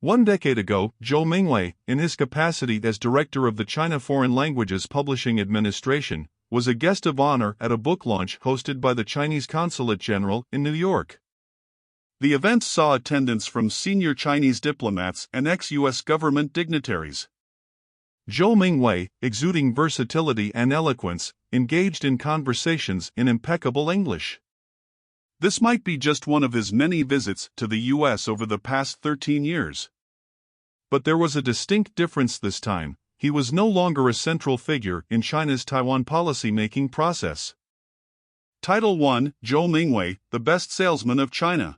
1 decade ago, Joe Mingway, in his capacity as director of the China Foreign Languages Publishing Administration, was a guest of honor at a book launch hosted by the Chinese Consulate General in New York. The event saw attendance from senior Chinese diplomats and ex-U.S. government dignitaries. Joe Mingway, exuding versatility and eloquence, engaged in conversations in impeccable English. This might be just one of his many visits to the U.S. over the past 13 years. But there was a distinct difference this time. He was no longer a central figure in China's Taiwan policy-making process. Title 1: Joe Mingway, the Best Salesman of China.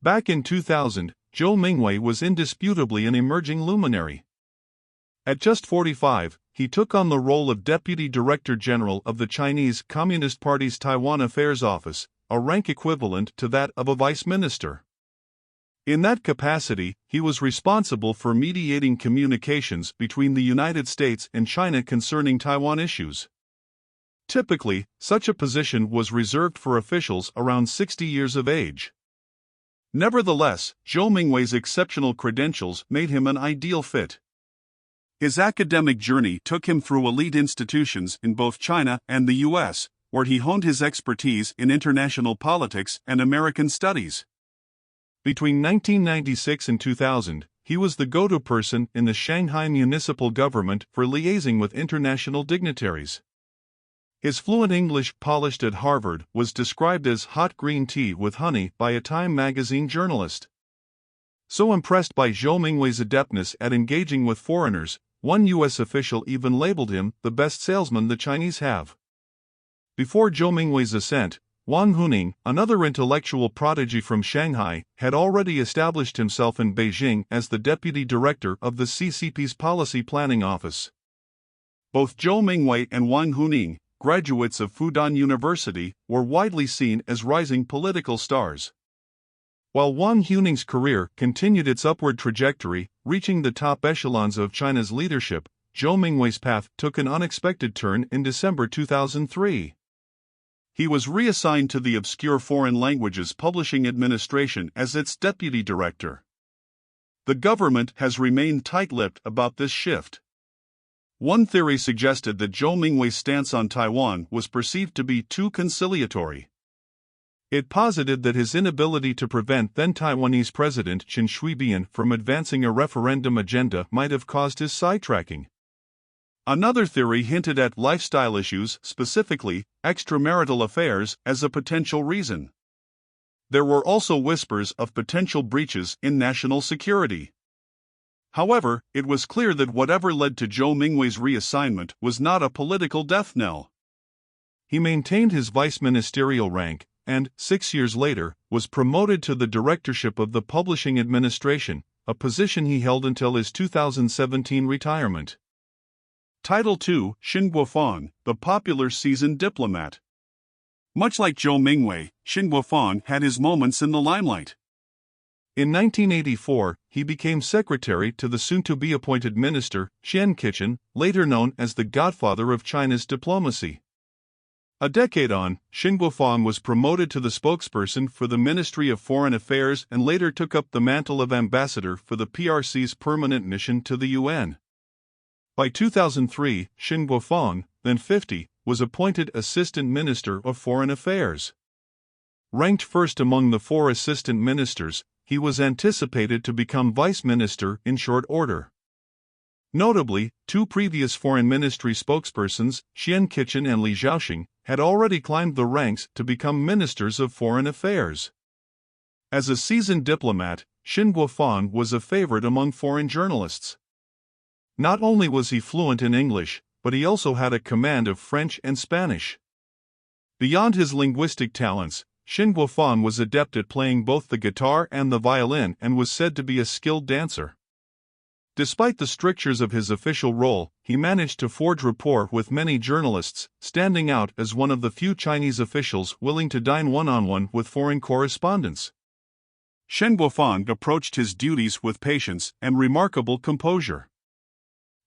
Back in 2000, Joe Mingway was indisputably an emerging luminary. At just 45, he took on the role of Deputy Director General of the Chinese Communist Party's Taiwan Affairs Office, a rank equivalent to that of a vice minister. In that capacity, he was responsible for mediating communications between the United States and China concerning Taiwan issues. Typically, such a position was reserved for officials around 60 years of age. Nevertheless, Joe Mingway's exceptional credentials made him an ideal fit. His academic journey took him through elite institutions in both China and the U.S., where he honed his expertise in international politics and American studies. Between 1996 and 2000, he was the go-to person in the Shanghai municipal government for liaising with international dignitaries. His fluent English, polished at Harvard, was described as hot green tea with honey by a Time magazine journalist. So impressed by Joe Mingway's adeptness at engaging with foreigners, one U.S. official even labeled him the best salesman the Chinese have. Before Joe Mingway's ascent, Wang Huning, another intellectual prodigy from Shanghai, had already established himself in Beijing as the deputy director of the CCP's Policy Planning Office. Both Joe Mingway and Wang Huning, graduates of Fudan University, were widely seen as rising political stars. While Wang Huning's career continued its upward trajectory, reaching the top echelons of China's leadership, Joe Mingway's path took an unexpected turn in December 2003. He was reassigned to the obscure Foreign Languages Publishing Administration as its deputy director. The government has remained tight-lipped about this shift. One theory suggested that Joe Mingway's stance on Taiwan was perceived to be too conciliatory. It posited that his inability to prevent then-Taiwanese President Chen Shui-bian from advancing a referendum agenda might have caused his sidetracking. Another theory hinted at lifestyle issues, specifically extramarital affairs, as a potential reason. There were also whispers of potential breaches in national security. However, it was clear that whatever led to Joe Mingway's reassignment was not a political death knell. He maintained his vice-ministerial rank and, 6 years later, was promoted to the directorship of the Publishing Administration, a position he held until his 2017 retirement. Title 2: Shin Wafang, the popular seasoned diplomat. Much like Joe Mingway, Shin Wafang had his moments in the limelight. In 1984, he became secretary to the soon-to-be-appointed minister, Qian Gang, later known as the godfather of China's diplomacy. A decade on, Shin Wafang was promoted to the spokesperson for the Ministry of Foreign Affairs and later took up the mantle of ambassador for the PRC's permanent mission to the UN. By 2003, Shin Wafang, then 50, was appointed Assistant Minister of Foreign Affairs. Ranked first among the 4 assistant ministers, he was anticipated to become vice minister in short order. Notably, 2 previous foreign ministry spokespersons, Qian Gang and Li Zhaoxing, had already climbed the ranks to become ministers of foreign affairs. As a seasoned diplomat, Shin Wafang was a favorite among foreign journalists. Not only was he fluent in English, but he also had a command of French and Spanish. Beyond his linguistic talents, Shin Wafang was adept at playing both the guitar and the violin and was said to be a skilled dancer. Despite the strictures of his official role, he managed to forge rapport with many journalists, standing out as one of the few Chinese officials willing to dine one-on-one with foreign correspondents. Shin Wafang approached his duties with patience and remarkable composure.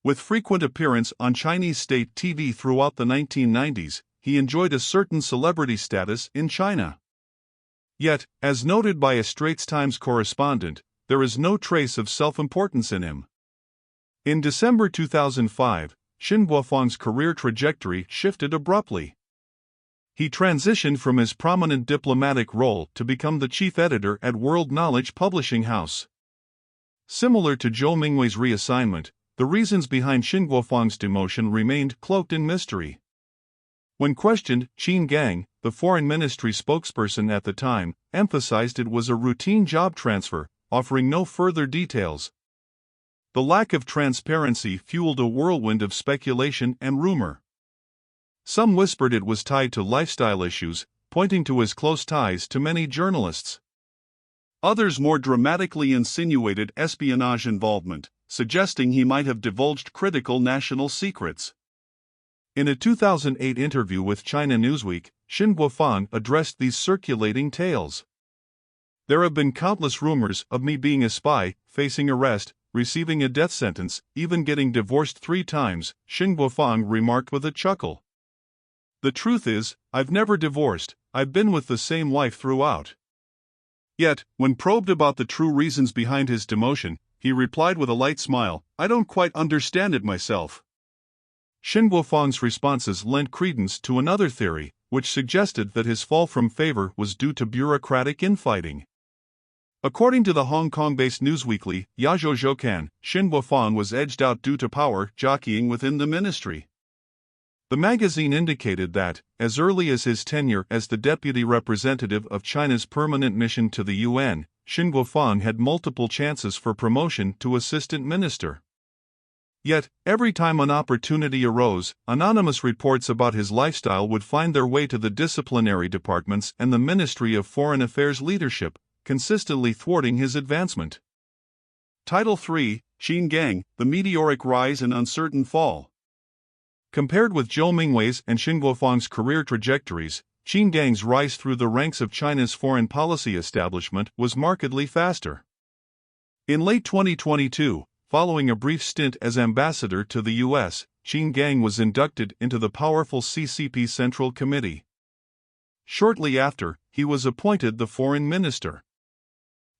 With frequent appearance on Chinese state TV throughout the 1990s, he enjoyed a certain celebrity status in China. Yet, as noted by a Straits Times correspondent, there is no trace of self-importance in him. In December 2005, Shin Wafang's career trajectory shifted abruptly. He transitioned from his prominent diplomatic role to become the chief editor at World Knowledge Publishing House. Similar to Joe Mingway's reassignment, the reasons behind Shin Wafang's demotion remained cloaked in mystery. When questioned, Qin Gang, the foreign ministry spokesperson at the time, emphasized it was a routine job transfer, offering no further details. The lack of transparency fueled a whirlwind of speculation and rumor. Some whispered it was tied to lifestyle issues, pointing to his close ties to many journalists. Others more dramatically insinuated espionage involvement, suggesting he might have divulged critical national secrets. In a 2008 interview with China Newsweek, Shin Wafang addressed these circulating tales. There have been countless rumors of me being a spy, facing arrest, receiving a death sentence, even getting divorced 3 times, Shin Wafang remarked with a chuckle. The truth is, I've never divorced, I've been with the same wife throughout. Yet, when probed about the true reasons behind his demotion, he replied with a light smile, I don't quite understand it myself. Shin Wafang's responses lent credence to another theory, which suggested that his fall from favor was due to bureaucratic infighting. According to the Hong Kong-based newsweekly, Yazhou Zhoukan, Shin Wafang was edged out due to power jockeying within the ministry. The magazine indicated that, as early as his tenure as the deputy representative of China's permanent mission to the UN, Shin Wafang had multiple chances for promotion to assistant minister. Yet, every time an opportunity arose, anonymous reports about his lifestyle would find their way to the disciplinary departments and the Ministry of Foreign Affairs leadership, consistently thwarting his advancement. Title 3, Qin Gang, The Meteoric Rise and Uncertain Fall. Compared with Joe Mingway's and Shin Wafang's career trajectories, Qin Gang's rise through the ranks of China's foreign policy establishment was markedly faster. In late 2022, following a brief stint as ambassador to the U.S., Qin Gang was inducted into the powerful CCP Central Committee. Shortly after, he was appointed the foreign minister.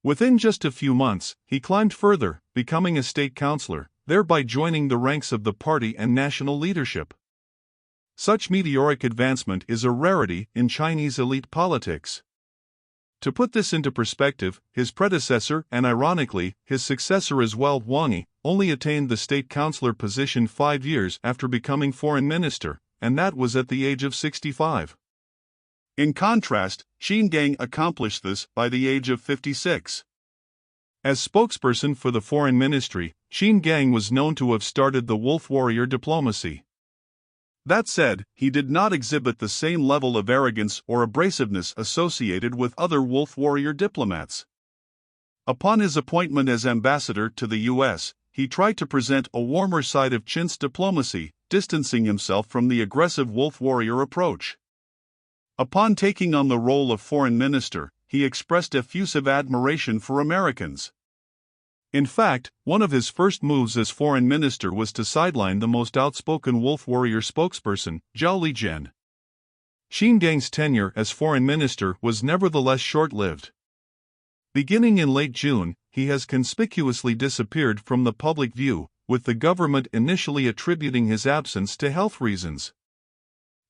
Within just a few months, he climbed further, becoming a state councillor, thereby joining the ranks of the party and national leadership. Such meteoric advancement is a rarity in Chinese elite politics. To put this into perspective, his predecessor and ironically, his successor as well, Wang, only attained the state councillor position 5 years after becoming foreign minister, and that was at the age of 65. In contrast, Qin Gang accomplished this by the age of 56. As spokesperson for the foreign ministry, Qin Gang was known to have started the wolf warrior diplomacy. That said, he did not exhibit the same level of arrogance or abrasiveness associated with other wolf warrior diplomats. Upon his appointment as ambassador to the U.S., he tried to present a warmer side of Qin's diplomacy, distancing himself from the aggressive wolf warrior approach. Upon taking on the role of foreign minister, he expressed effusive admiration for Americans. In fact, one of his first moves as foreign minister was to sideline the most outspoken wolf warrior spokesperson, Zhao Lijian. Qin Gang's tenure as foreign minister was nevertheless short-lived. Beginning in late June, he has conspicuously disappeared from the public view, with the government initially attributing his absence to health reasons.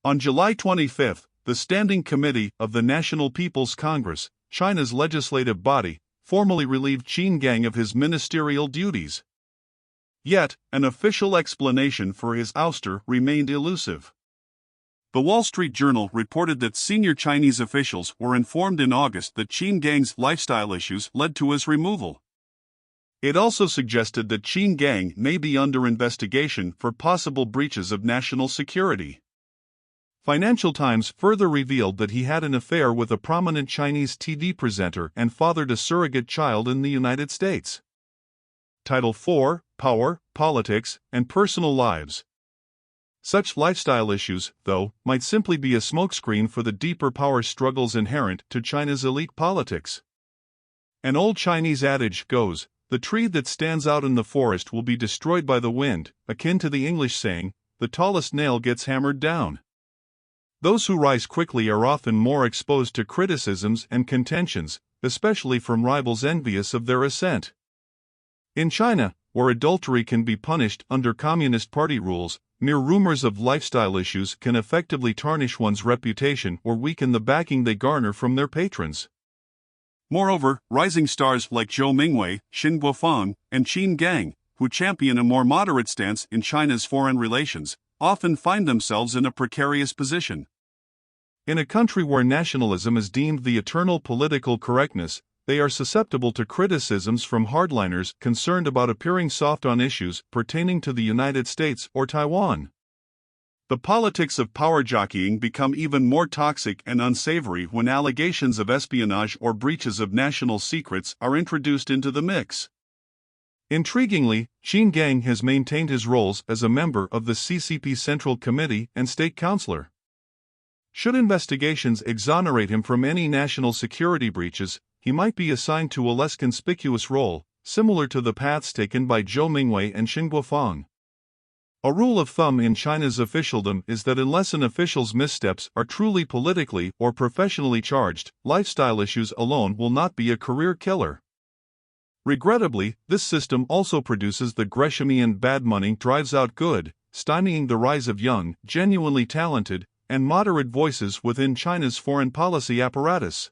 On July 25, the Standing Committee of the National People's Congress, China's legislative body, formally relieved Qin Gang of his ministerial duties. Yet, an official explanation for his ouster remained elusive. The Wall Street Journal reported that senior Chinese officials were informed in August that Qin Gang's lifestyle issues led to his removal. It also suggested that Qin Gang may be under investigation for possible breaches of national security. Financial Times further revealed that he had an affair with a prominent Chinese TV presenter and fathered a surrogate child in the United States. Title 4, Power, Politics, and Personal Lives. Such lifestyle issues, though, might simply be a smokescreen for the deeper power struggles inherent to China's elite politics. An old Chinese adage goes, "The tree that stands out in the forest will be destroyed by the wind," akin to the English saying, "The tallest nail gets hammered down." Those who rise quickly are often more exposed to criticisms and contentions, especially from rivals envious of their ascent. In China, where adultery can be punished under Communist Party rules, mere rumors of lifestyle issues can effectively tarnish one's reputation or weaken the backing they garner from their patrons. Moreover, rising stars like Joe Mingway, Shin Wafang, and Qin Gang, who champion a more moderate stance in China's foreign relations, often find themselves in a precarious position. In a country where nationalism is deemed the eternal political correctness, they are susceptible to criticisms from hardliners concerned about appearing soft on issues pertaining to the United States or Taiwan. The politics of power jockeying become even more toxic and unsavory when allegations of espionage or breaches of national secrets are introduced into the mix. Intriguingly, Qin Gang has maintained his roles as a member of the CCP Central Committee and State Councilor. Should investigations exonerate him from any national security breaches, he might be assigned to a less conspicuous role, similar to the paths taken by Joe Mingway and Shin Wafang. A rule of thumb in China's officialdom is that unless an official's missteps are truly politically or professionally charged, lifestyle issues alone will not be a career killer. Regrettably, this system also produces the Greshamian bad money drives out good, stymieing the rise of young, genuinely talented, and moderate voices within China's foreign policy apparatus.